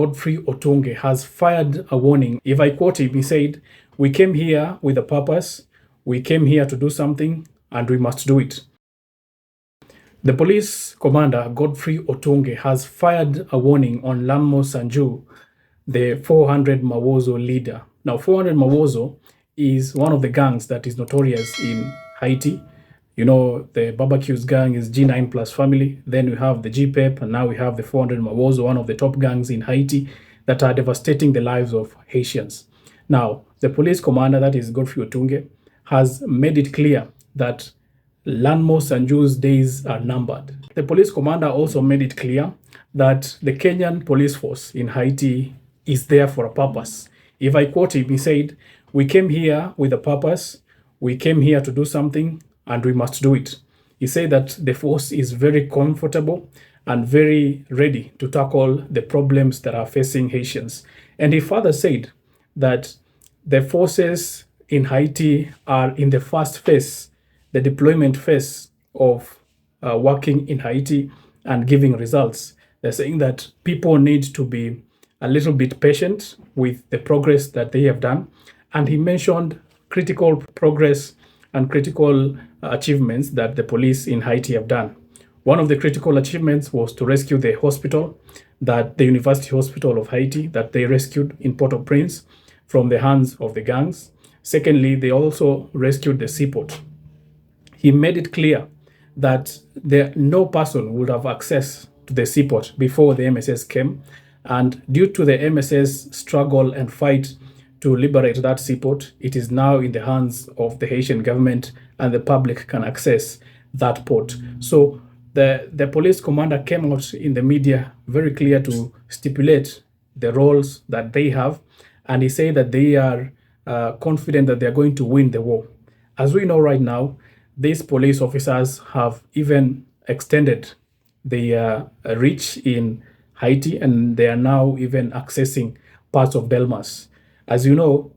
Godfrey Otunge, has fired a warning. If I quote him, he said, "We came here with a purpose, we came here to do something, and we must do it." The police commander, Godfrey Otunge, has fired a warning on Lanmo Sanju, the 400 Mawozo leader. Now, 400 Mawozo is one of the gangs that is notorious in Haiti. You know, the barbecues gang is G9 plus family. Then we have the GPEP, and now we have the 400 Mawozo, one of the top gangs in Haiti that are devastating the lives of Haitians. Now, the police commander, that is Godfrey Otunge, has made it clear that Lanmo Sanju's days are numbered. The police commander also made it clear that the Kenyan police force in Haiti is there for a purpose. If I quote him, he said, "We came here with a purpose, we came here to do something, and we must do it." He said that the force is very comfortable and very ready to tackle the problems that are facing Haitians. And he further said that the forces in Haiti are in the first phase, the deployment phase of working in Haiti and giving results. They're saying that people need to be a little bit patient with the progress that they have done. And he mentioned critical progress and critical achievements that the police in Haiti have done. One of the critical achievements was to rescue the hospital, that the University Hospital of Haiti, that they rescued in Port-au-Prince from the hands of the gangs. Secondly, they also rescued the seaport. He made it clear that no person would have access to the seaport before the MSS came. And due to the MSS struggle and fight to liberate that seaport, it is now in the hands of the Haitian government, and the public can access that port. So the police commander came out in the media very clear to stipulate the roles that they have. And he said that they are confident that they're going to win the war. As we know right now, these police officers have even extended their reach in Haiti, and they are now even accessing parts of Delmas. As you know,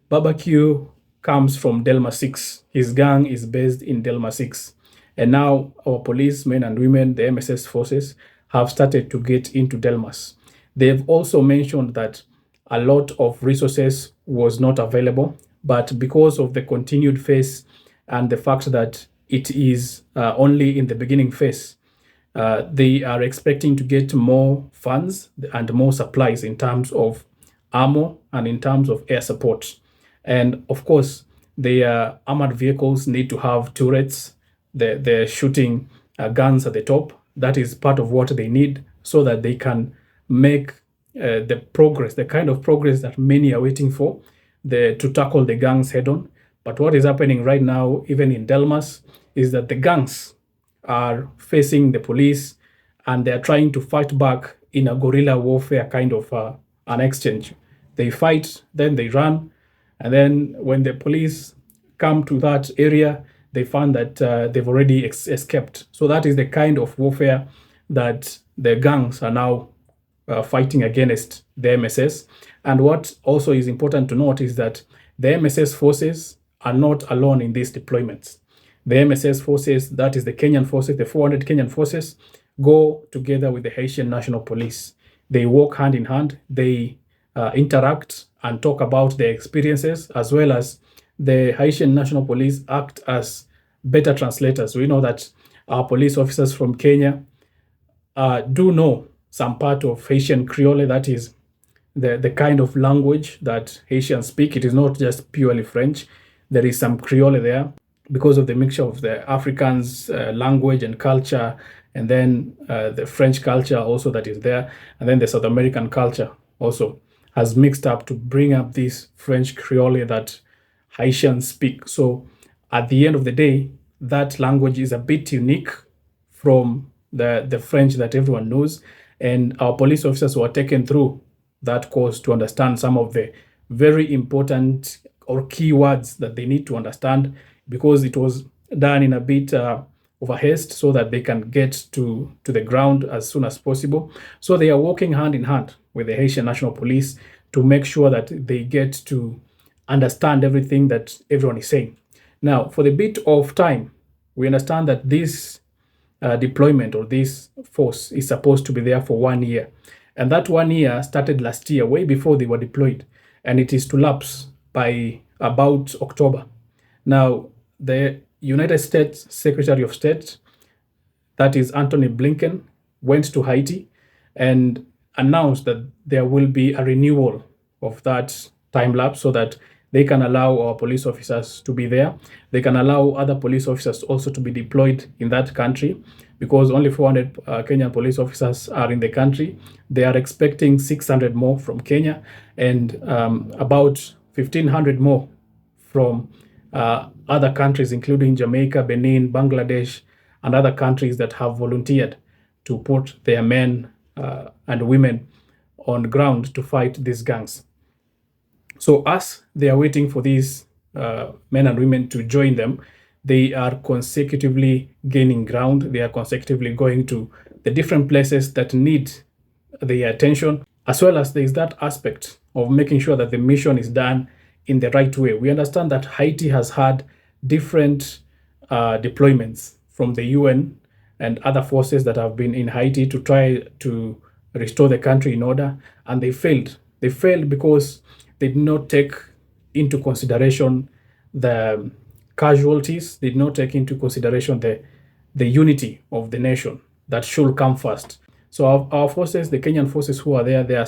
Barbecue comes from Delma 6. His gang is based in Delma 6. And now our policemen and women, the MSS forces, have started to get into Delmas. They've also mentioned that a lot of resources was not available, but because of the continued phase and the fact that it is only in the beginning phase, they are expecting to get more funds and more supplies in terms of armor and in terms of air support. And of course, the armored vehicles need to have turrets, the shooting guns at the top. That is part of what they need so that they can make the progress, the kind of progress that many are waiting for, to tackle the gangs head on. But what is happening right now, even in Delmas, is that the gangs are facing the police and they're trying to fight back in a guerrilla warfare kind of an exchange. They fight, then they run, and then when the police come to that area, they find that they've already escaped. So that is the kind of warfare that the gangs are now fighting against the MSS. And what also is important to note is that the MSS forces are not alone in these deployments. The MSS forces, that is the Kenyan forces, the 400 Kenyan forces, go together with the Haitian National Police. They work hand in hand, they interact and talk about their experiences, as well as the Haitian National Police act as better translators. We know that our police officers from Kenya do know some part of Haitian Creole, that is the kind of language that Haitians speak. It is not just purely French. There is some Creole there because of the mixture of the Africans' language and culture, and then the French culture also that is there, and then the South American culture also has mixed up to bring up this French Creole that Haitians speak. So at the end of the day, that language is a bit unique from the French that everyone knows. And our police officers were taken through that course to understand some of the very important or key words that they need to understand, because it was done in a bit of a haste so that they can get to the ground as soon as possible. So they are working hand in hand with the Haitian National Police to make sure that they get to understand everything that everyone is saying. Now, for the bit of time, we understand that this deployment or this force is supposed to be there for 1 year. And that 1 year started last year, way before they were deployed, and it is to lapse by about October. Now, the United States Secretary of State, that is Antony Blinken, went to Haiti and announced that there will be a renewal of that time lapse so that they can allow our police officers to be there. They can allow other police officers also to be deployed in that country because only 400 Kenyan police officers are in the country. They are expecting 600 more from Kenya and about 1,500 more from other countries, including Jamaica, Benin, Bangladesh, and other countries that have volunteered to put their men and women on ground to fight these gangs. So as they are waiting for these men and women to join them, they are consecutively gaining ground. They are consecutively going to the different places that need their attention, as well as there is that aspect of making sure that the mission is done in the right way. We understand that Haiti has had different deployments from the UN and other forces that have been in Haiti to try to restore the country in order, and they failed. They failed because they did not take into consideration the casualties, did not take into consideration the unity of the nation that should come first. So our forces, the Kenyan forces who are there, they are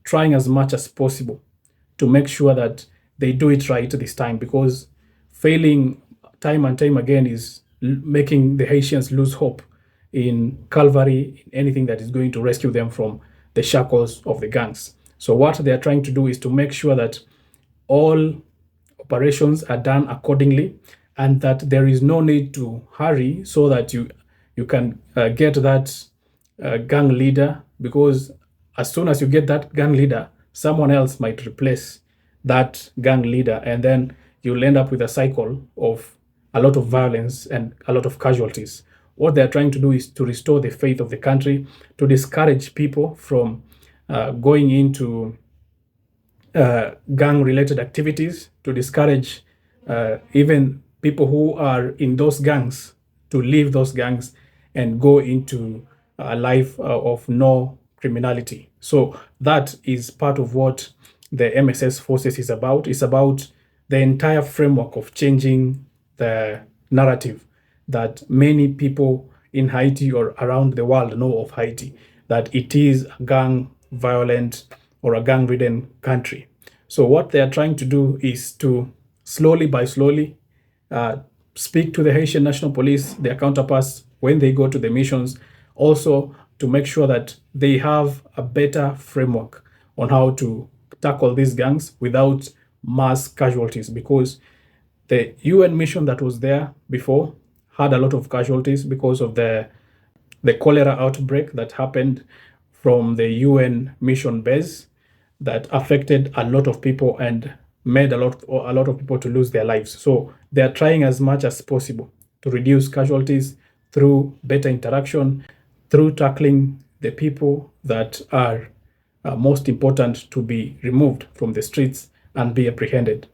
trying as much as possible to make sure that they do it right this time, because failing time and time again is making the Haitians lose hope in Calvary, in anything that is going to rescue them from the shackles of the gangs. So what they are trying to do is to make sure that all operations are done accordingly and that there is no need to hurry so that you can get that gang leader, because as soon as you get that gang leader, someone else might replace that gang leader, and then you'll end up with a cycle of a lot of violence and a lot of casualties. What they're trying to do is to restore the faith of the country, to discourage people from going into gang-related activities, to discourage even people who are in those gangs to leave those gangs and go into a life of no criminality. So that is part of what the MSS forces is about. It's about the entire framework of changing the narrative that many people in Haiti or around the world know of Haiti, that it is a gang violent or a gang ridden country. So what they are trying to do is to slowly by slowly speak to the Haitian National Police, their counterparts, when they go to the missions, also to make sure that they have a better framework on how to tackle these gangs without mass casualties, because the UN mission that was there before had a lot of casualties because of the cholera outbreak that happened from the UN mission base that affected a lot of people and made a lot of people to lose their lives. So they are trying as much as possible to reduce casualties through better interaction, through tackling the people that are most important to be removed from the streets and be apprehended.